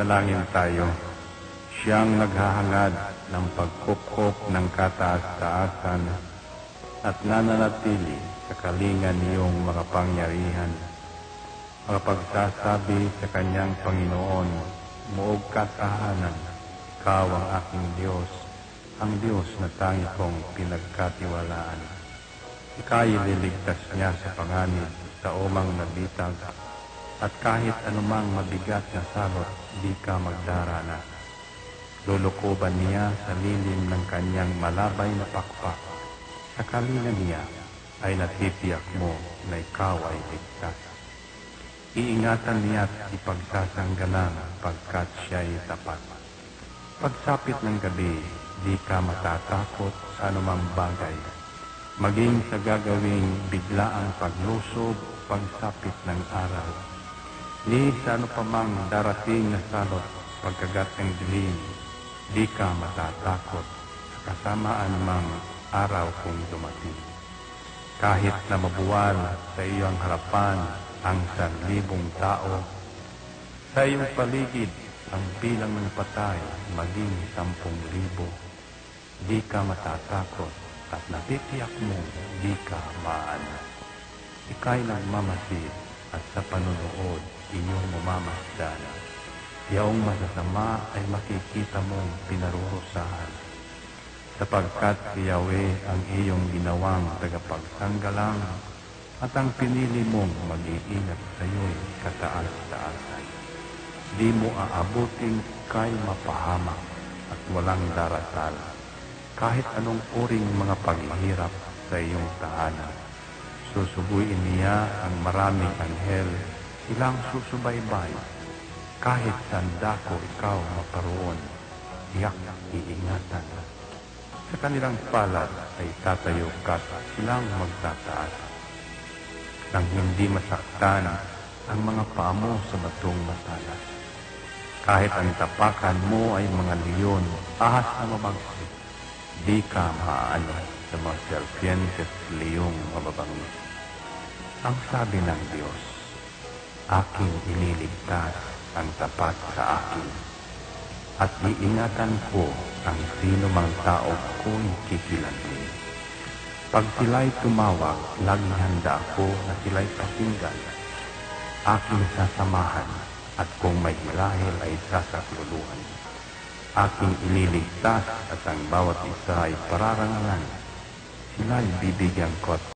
Manalangin tayo. Siyang naghahangad ng pagkupkop ng kataas-taasan at nananatili sa kalingan niyong makapangyarihan. Makapagsasabi sa kanyang Panginoon, muog katahanan, ikaw ang aking Diyos, ang Diyos na tangi kong pinagkatiwalaan. Ika'y liligtas niya sa panganib sa umang nabitag, at kahit anumang mabigat na salot, di ka magdarana. Lulukuban niya sa lilim ng kanyang malabay na pakpak. Sa kalinga niya ay natitiyak mo na ikaw ay ligtas. Iingatan niya at ipagsasanggalang pagkat siya'y tapat. Pagsapit ng gabi, di ka matatakot sa anumang bagay. Maging sa gagawing biglaang paglusob, pagsapit ng araw. Ni sa ano pa mang darating na salot, pagkagat ng dilim, di ka matatakot sa kasamaan mang araw kung dumating. Kahit na mabuwal sa iyong harapan ang 1,000 tao, sa iyong paligid ang bilang ng patay maging 10,000, di ka matatakot at natitiyak mo di ka maano. Ika'y nagmamasid at sa panunood inyong mamamasdan. Yaong masasama ay makikita mong pinarurusahan, sapagkat si Yahweh ang iyong ginawang tagapagsanggalang at ang pinili mong mag-iingat sa iyo'y kataas-taasan. Di mo aabutin kay mapahamak at walang darasal, kahit anong uring mga paghihirap sa iyong tahanan. Susubuin niya ang maraming anghel, silang susubaybay. Kahit saan dako ikaw maparoon, tiyak iingatan. Sa kanilang palad ay tatayo ka't silang magtataas, nang hindi masaktan ang mga paa mo sa batong matalas. Kahit ang tapakan mo ay mga leon, ahas na mabagsik, di ka maaano sa mga serpientes leyong mababangis. Ang sabi ng Diyos, aking iniligtas ang tapat sa akin, at iingatan ko ang sino mang tao ko'y kikilantin. Pag sila'y tumawag, laging handa ako na sila'y pakinggan. Aking sasamahan, at kung may hilahil ay sasakluluhan. Aking ililigtas at ang bawat isa ay pararangalan. Sila'y bibigyan ko at